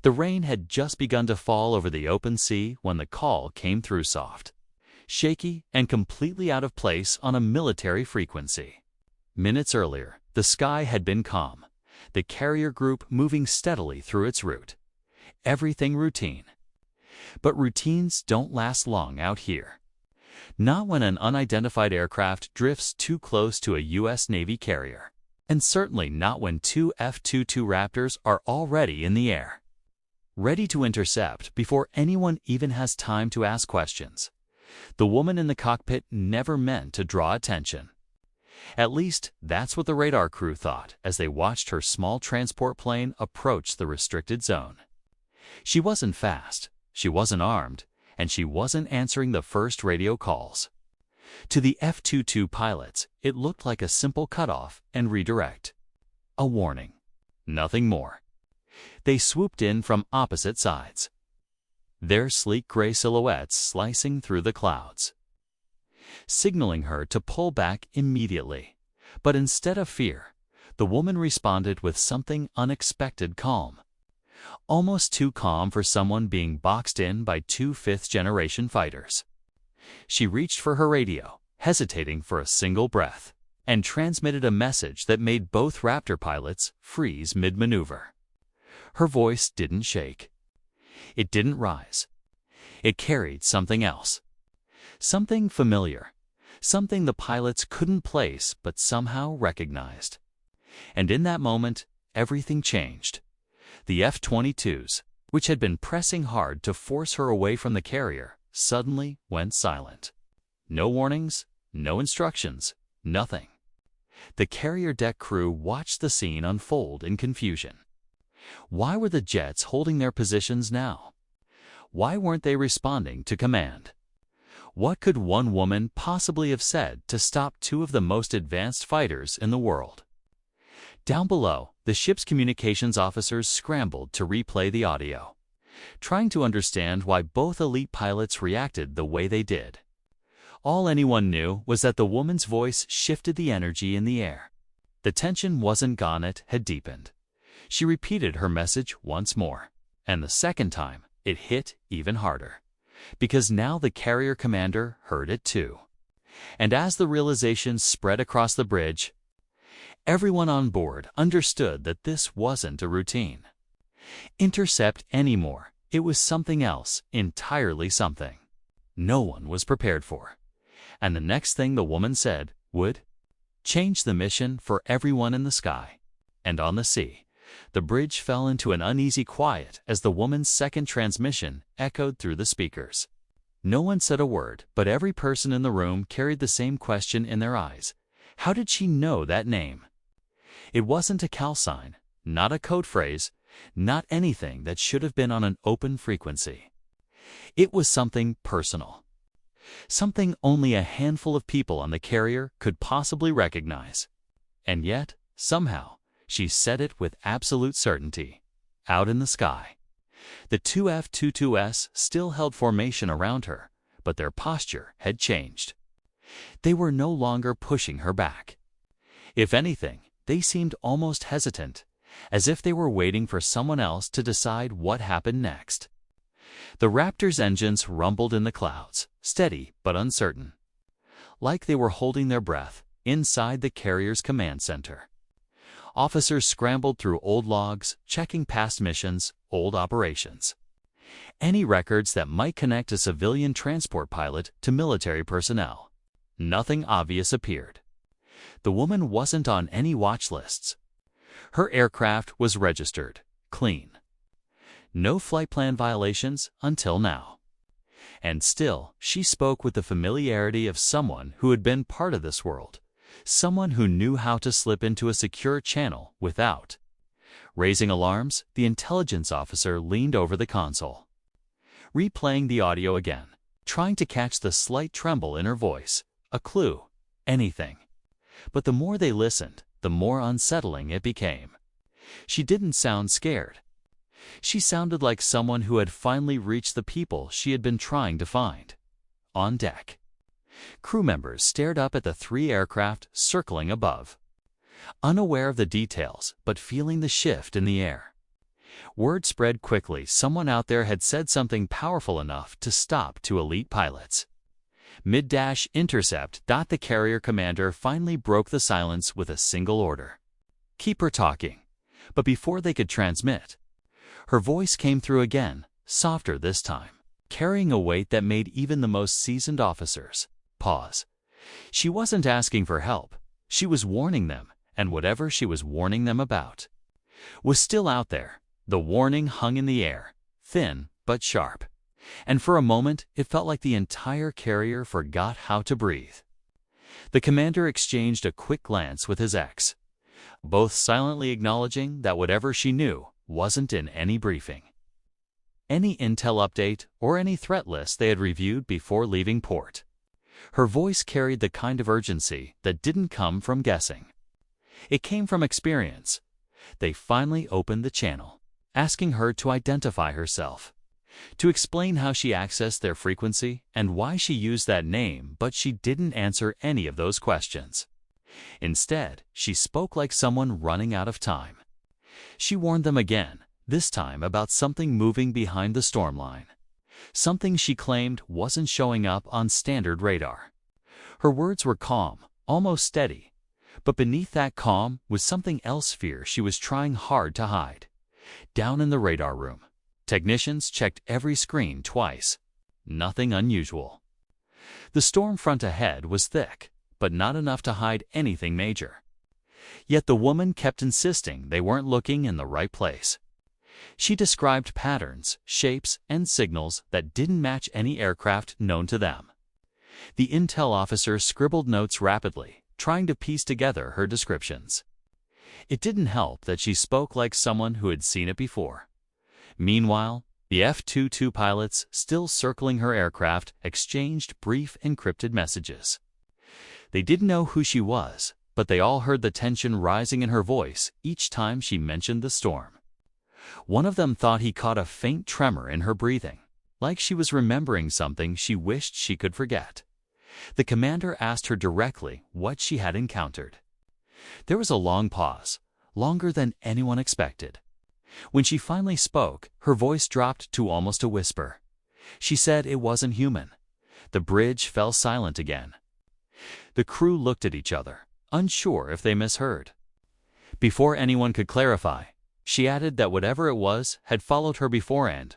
The rain had just begun to fall over the open sea when the call came through soft, shaky, and completely out of place on a military frequency. Minutes earlier, the sky had been calm, the carrier group moving steadily through its route. Everything routine. But routines don't last long out here. Not when an unidentified aircraft drifts too close to a U.S. Navy carrier. And certainly not when two F-22 Raptors are already in the air, ready to intercept before anyone even has time to ask questions. The woman in the cockpit never meant to draw attention. At least, that's what the radar crew thought as they watched her small transport plane approach the restricted zone. She wasn't fast, she wasn't armed, and she wasn't answering the first radio calls. To the F-22 pilots, it looked like a simple cutoff and redirect. A warning. Nothing more. They swooped in from opposite sides, their sleek gray silhouettes slicing through the clouds, signaling her to pull back immediately. But instead of fear, the woman responded with something unexpected: calm. Almost too calm for someone being boxed in by two fifth-generation fighters. She reached for her radio, hesitating for a single breath, and transmitted a message that made both Raptor pilots freeze mid-maneuver. Her voice didn't shake. It didn't rise. It carried something else. Something familiar. Something the pilots couldn't place but somehow recognized. And in that moment, everything changed. The F-22s, which had been pressing hard to force her away from the carrier, suddenly went silent. No warnings, no instructions, nothing. The carrier deck crew watched the scene unfold in confusion. Why were the jets holding their positions now? Why weren't they responding to command? What could one woman possibly have said to stop two of the most advanced fighters in the world? Down below, the ship's communications officers scrambled to replay the audio, trying to understand why both elite pilots reacted the way they did. All anyone knew was that the woman's voice shifted the energy in the air. The tension wasn't gone, it had deepened. She repeated her message once more, and the second time it hit even harder, because now the carrier commander heard it too. And as the realization spread across the bridge, everyone on board understood that this wasn't a routine intercept anymore. It was something else, entirely something no one was prepared for. And the next thing the woman said would change the mission for everyone in the sky and on the sea. The bridge fell into an uneasy quiet as the woman's second transmission echoed through the speakers. No one said a word, but every person in the room carried the same question in their eyes. How did she know that name? It wasn't a call sign, not a code phrase, not anything that should have been on an open frequency. It was something personal. Something only a handful of people on the carrier could possibly recognize. And yet, somehow, she said it with absolute certainty. Out in the sky, the two F-22s still held formation around her, but their posture had changed. They were no longer pushing her back. If anything, they seemed almost hesitant, as if they were waiting for someone else to decide what happened next. The Raptor's engines rumbled in the clouds, steady but uncertain, like they were holding their breath inside the carrier's command center. Officers scrambled through old logs, checking past missions, old operations. Any records that might connect a civilian transport pilot to military personnel. Nothing obvious appeared. The woman wasn't on any watch lists. Her aircraft was registered, clean. No flight plan violations until now. And still, she spoke with the familiarity of someone who had been part of this world. Someone who knew how to slip into a secure channel without raising alarms. The intelligence officer leaned over the console, replaying the audio again, trying to catch the slight tremble in her voice, a clue, anything. But the more they listened, the more unsettling it became. She didn't sound scared. She sounded like someone who had finally reached the people she had been trying to find. On deck, crew members stared up at the three aircraft circling above, unaware of the details but feeling the shift in the air. Word spread quickly someone out there had said something powerful enough to stop two elite pilots. Mid-dash intercept. The carrier commander finally broke the silence with a single order. Keep her talking. But before they could transmit, her voice came through again, softer this time, carrying a weight that made even the most seasoned officers pause. She wasn't asking for help. She was warning them, and whatever she was warning them about was still out there. The warning hung in the air, thin but sharp. And for a moment, it felt like the entire carrier forgot how to breathe. The commander exchanged a quick glance with his ex, both silently acknowledging that whatever she knew wasn't in any briefing, any intel update, or any threat list they had reviewed before leaving port. Her voice carried the kind of urgency that didn't come from guessing. It came from experience. They finally opened the channel, asking her to identify herself, to explain how she accessed their frequency and why she used that name, but she didn't answer any of those questions. Instead, she spoke like someone running out of time. She warned them again, this time about something moving behind the storm line, something she claimed wasn't showing up on standard radar. Her words were calm, almost steady, but beneath that calm was something else, fear she was trying hard to hide. Down in the radar room, technicians checked every screen twice. Nothing unusual. The storm front ahead was thick, but not enough to hide anything major. Yet the woman kept insisting they weren't looking in the right place. She described patterns, shapes, and signals that didn't match any aircraft known to them. The intel officer scribbled notes rapidly, trying to piece together her descriptions. It didn't help that she spoke like someone who had seen it before. Meanwhile, the F-22 pilots, still circling her aircraft, exchanged brief encrypted messages. They didn't know who she was, but they all heard the tension rising in her voice each time she mentioned the storm. One of them thought he caught a faint tremor in her breathing, like she was remembering something she wished she could forget. The commander asked her directly what she had encountered. There was a long pause, longer than anyone expected. When she finally spoke, her voice dropped to almost a whisper. She said it wasn't human. The bridge fell silent again. The crew looked at each other, unsure if they misheard. Before anyone could clarify, she added that whatever it was had followed her beforehand.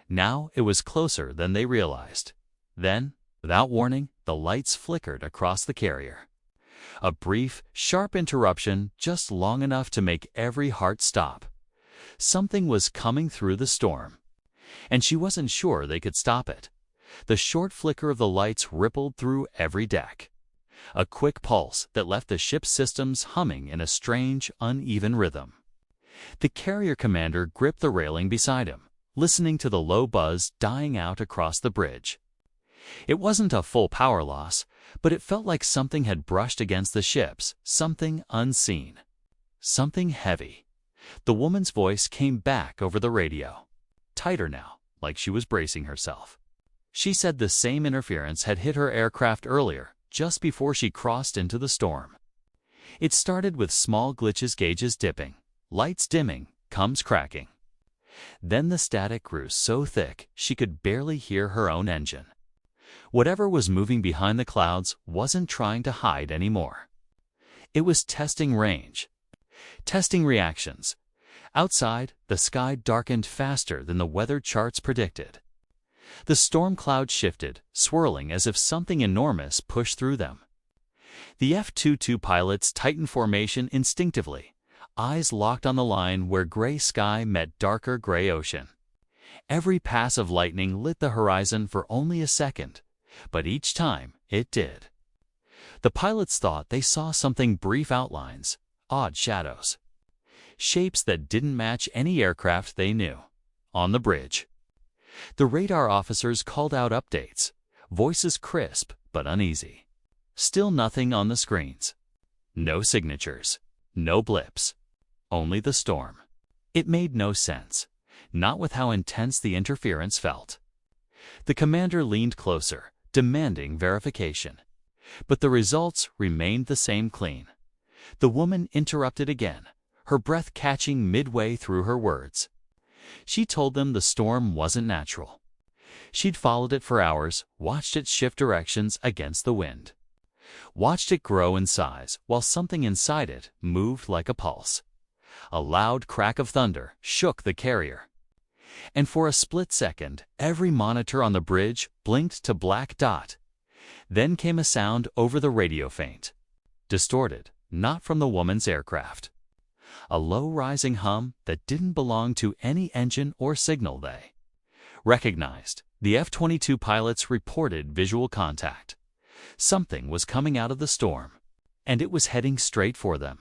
Now it was closer than they realized. Then, without warning, the lights flickered across the carrier. A brief, sharp interruption, just long enough to make every heart stop. Something was coming through the storm, and she wasn't sure they could stop it. The short flicker of the lights rippled through every deck. A quick pulse that left the ship's systems humming in a strange, uneven rhythm. The carrier commander gripped the railing beside him, listening to the low buzz dying out across the bridge. It wasn't a full power loss, but it felt like something had brushed against the ships, something unseen, something heavy. The woman's voice came back over the radio, tighter now, like she was bracing herself. She said the same interference had hit her aircraft earlier, just before she crossed into the storm. It started with small glitches, gauges dipping, lights dimming, comms cracking. Then the static grew so thick she could barely hear her own engine. Whatever was moving behind the clouds wasn't trying to hide anymore. It was testing range, testing reactions. Outside, the sky darkened faster than the weather charts predicted. The storm clouds shifted, swirling as if something enormous pushed through them. The F-22 pilots tightened formation instinctively, eyes locked on the line where gray sky met darker gray ocean. Every pass of lightning lit the horizon for only a second, but each time it did. The pilots thought they saw something: brief outlines, odd shadows, shapes that didn't match any aircraft they knew. On the bridge, the radar officers called out updates, voices crisp but uneasy. Still nothing on the screens. No signatures, no blips, only the storm. It made no sense, not with how intense the interference felt. The commander leaned closer, demanding verification. But the results remained the same: clean. The woman interrupted again, her breath catching midway through her words. She told them the storm wasn't natural. She'd followed it for hours, watched it shift directions against the wind. Watched it grow in size while something inside it moved like a pulse. A loud crack of thunder shook the carrier. And for a split second, every monitor on the bridge blinked to black dot. Then came a sound over the radio faint. Distorted, not from the woman's aircraft. A low-rising hum that didn't belong to any engine or signal they recognized. The F-22 pilots reported visual contact. Something was coming out of the storm, and it was heading straight for them.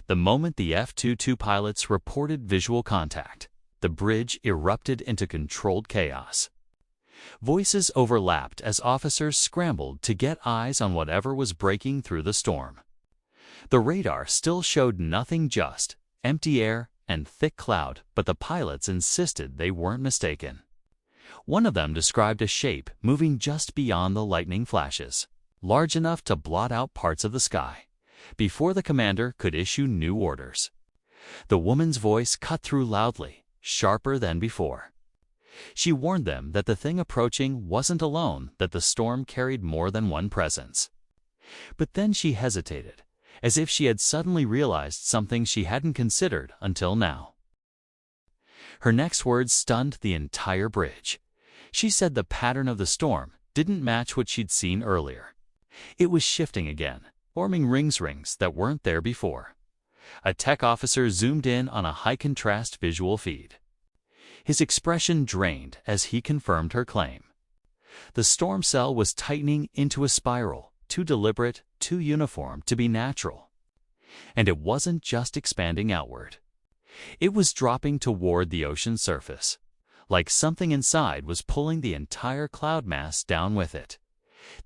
The moment the F-22 pilots reported visual contact, the bridge erupted into controlled chaos. Voices overlapped as officers scrambled to get eyes on whatever was breaking through the storm. The radar still showed nothing, just empty air and thick cloud, but the pilots insisted they weren't mistaken. One of them described a shape moving just beyond the lightning flashes, large enough to blot out parts of the sky, before the commander could issue new orders. The woman's voice cut through loudly, sharper than before. She warned them that the thing approaching wasn't alone, that the storm carried more than one presence. But then she hesitated, as if she had suddenly realized something she hadn't considered until now. Her next words stunned the entire bridge. She said the pattern of the storm didn't match what she'd seen earlier. It was shifting again, forming rings that weren't there before. A tech officer zoomed in on a high-contrast visual feed. His expression drained as he confirmed her claim. The storm cell was tightening into a spiral, too deliberate, too uniform to be natural. And it wasn't just expanding outward. It was dropping toward the ocean surface, like something inside was pulling the entire cloud mass down with it.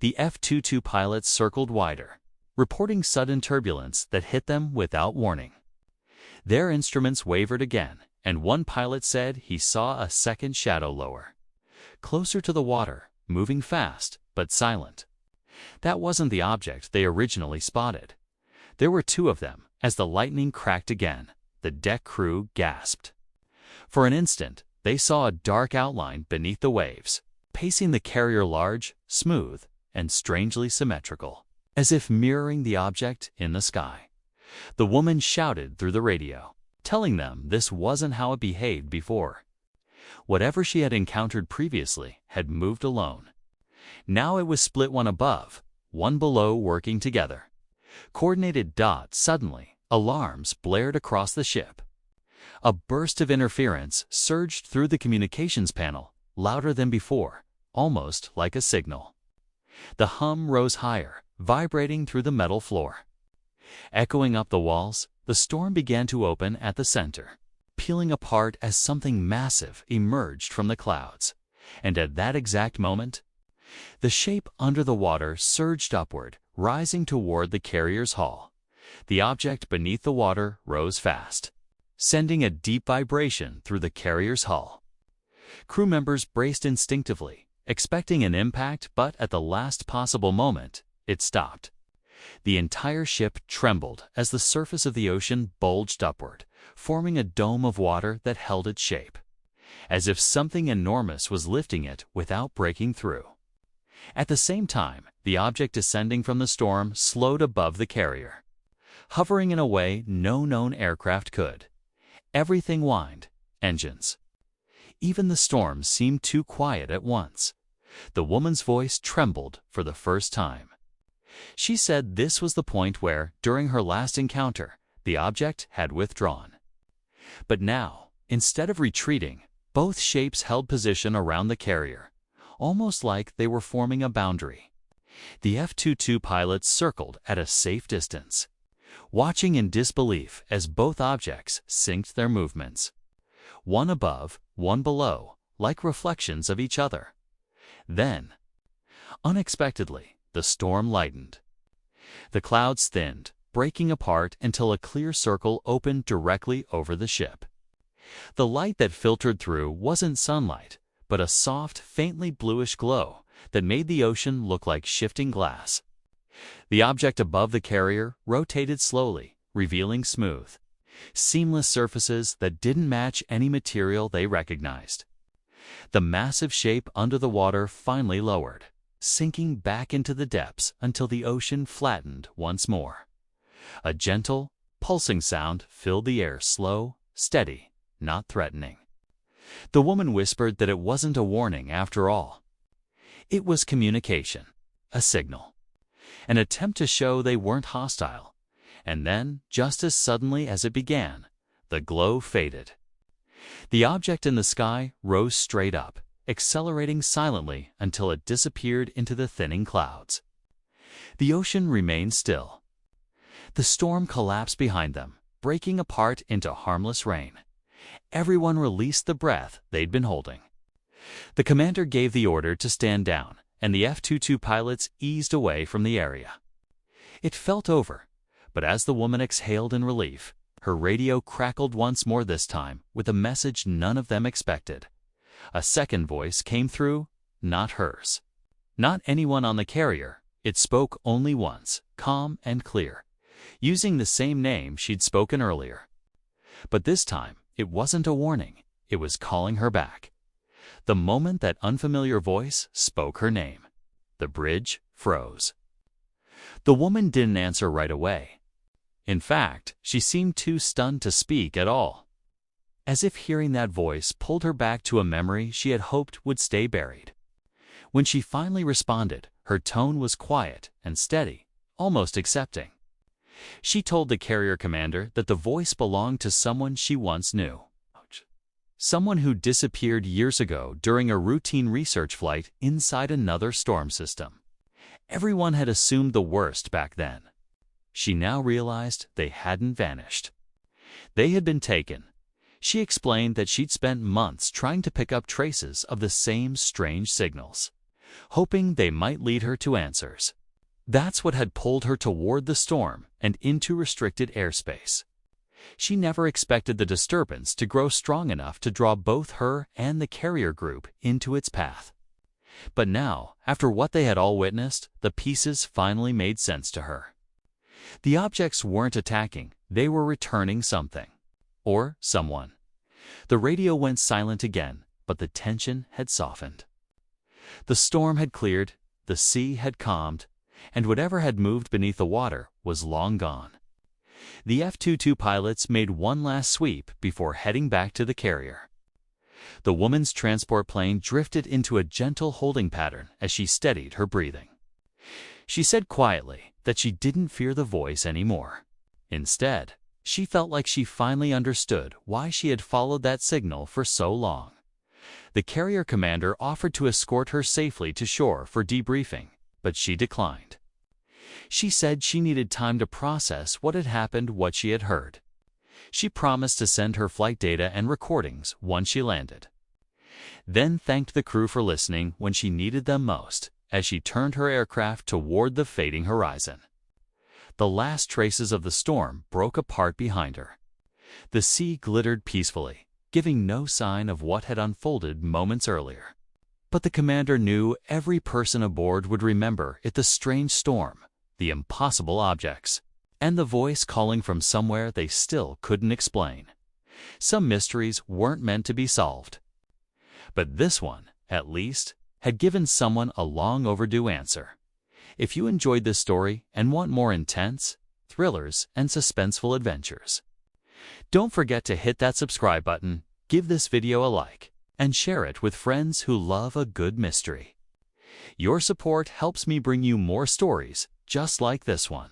The F-22 pilots circled wider, reporting sudden turbulence that hit them without warning. Their instruments wavered again, and one pilot said he saw a second shadow lower, closer to the water, moving fast but silent. That wasn't the object they originally spotted. There were two of them. As the lightning cracked again, the deck crew gasped. For an instant, they saw a dark outline beneath the waves, pacing the carrier, large, smooth, and strangely symmetrical, as if mirroring the object in the sky. The woman shouted through the radio, telling them this wasn't how it behaved before. Whatever she had encountered previously had moved alone. Now it was split, one above, one below, working together. Coordinated dots. Suddenly, alarms blared across the ship. A burst of interference surged through the communications panel, louder than before, almost like a signal. The hum rose higher, vibrating through the metal floor. Echoing up the walls, the storm began to open at the center, peeling apart as something massive emerged from the clouds. And at that exact moment, the shape under the water surged upward, rising toward the carrier's hull. The object beneath the water rose fast, sending a deep vibration through the carrier's hull. Crew members braced instinctively, expecting an impact, but at the last possible moment, it stopped. The entire ship trembled as the surface of the ocean bulged upward, forming a dome of water that held its shape, as if something enormous was lifting it without breaking through. At the same time, the object descending from the storm slowed above the carrier, hovering in a way no known aircraft could. Everything whined, engines. Even the storm seemed too quiet at once. The woman's voice trembled for the first time. She said this was the point where, during her last encounter, the object had withdrawn. But now, instead of retreating, both shapes held position around the carrier, almost like they were forming a boundary. The F-22 pilots circled at a safe distance, watching in disbelief as both objects synced their movements. One above, one below, like reflections of each other. Then, unexpectedly, the storm lightened. The clouds thinned, breaking apart until a clear circle opened directly over the ship. The light that filtered through wasn't sunlight, but a soft, faintly bluish glow that made the ocean look like shifting glass. The object above the carrier rotated slowly, revealing smooth, seamless surfaces that didn't match any material they recognized. The massive shape under the water finally lowered, sinking back into the depths until the ocean flattened once more. A gentle, pulsing sound filled the air, slow, steady, not threatening. The woman whispered that it wasn't a warning after all. It was communication, a signal, an attempt to show they weren't hostile. And then, just as suddenly as it began, the glow faded. The object in the sky rose straight up, accelerating silently until it disappeared into the thinning clouds. The ocean remained still. The storm collapsed behind them, breaking apart into harmless rain. Everyone released the breath they'd been holding. The commander gave the order to stand down, and the F-22 pilots eased away from the area. It felt over, but as the woman exhaled in relief, her radio crackled once more, this time with a message none of them expected. A second voice came through, not hers. Not anyone on the carrier. It spoke only once, calm and clear, using the same name she'd spoken earlier. But this time, it wasn't a warning. It was calling her back. The moment that unfamiliar voice spoke her name, the bridge froze. The woman didn't answer right away. In fact, she seemed too stunned to speak at all, as if hearing that voice pulled her back to a memory she had hoped would stay buried. When she finally responded, her tone was quiet and steady, almost accepting. She told the carrier commander that the voice belonged to someone she once knew. Someone who disappeared years ago during a routine research flight inside another storm system. Everyone had assumed the worst back then. She now realized they hadn't vanished. They had been taken. She explained that she'd spent months trying to pick up traces of the same strange signals, hoping they might lead her to answers. That's what had pulled her toward the storm and into restricted airspace. She never expected the disturbance to grow strong enough to draw both her and the carrier group into its path. But now, after what they had all witnessed, the pieces finally made sense to her. The objects weren't attacking, they were returning something. Or someone. The radio went silent again, but the tension had softened. The storm had cleared, the sea had calmed, and whatever had moved beneath the water was long gone. The F-22 pilots made one last sweep before heading back to the carrier. The woman's transport plane drifted into a gentle holding pattern as she steadied her breathing. She said quietly that she didn't fear the voice anymore. Instead, she felt like she finally understood why she had followed that signal for so long. The carrier commander offered to escort her safely to shore for debriefing, but she declined. She said she needed time to process what had happened, what she had heard. She promised to send her flight data and recordings once she landed. Then thanked the crew for listening when she needed them most, as she turned her aircraft toward the fading horizon. The last traces of the storm broke apart behind her. The sea glittered peacefully, giving no sign of what had unfolded moments earlier. But the commander knew every person aboard would remember it: the strange storm, the impossible objects, and the voice calling from somewhere they still couldn't explain. Some mysteries weren't meant to be solved. But this one, at least, had given someone a long overdue answer. If you enjoyed this story and want more intense, thrillers, and suspenseful adventures, don't forget to hit that subscribe button, give this video a like, and share it with friends who love a good mystery. Your support helps me bring you more stories just like this one.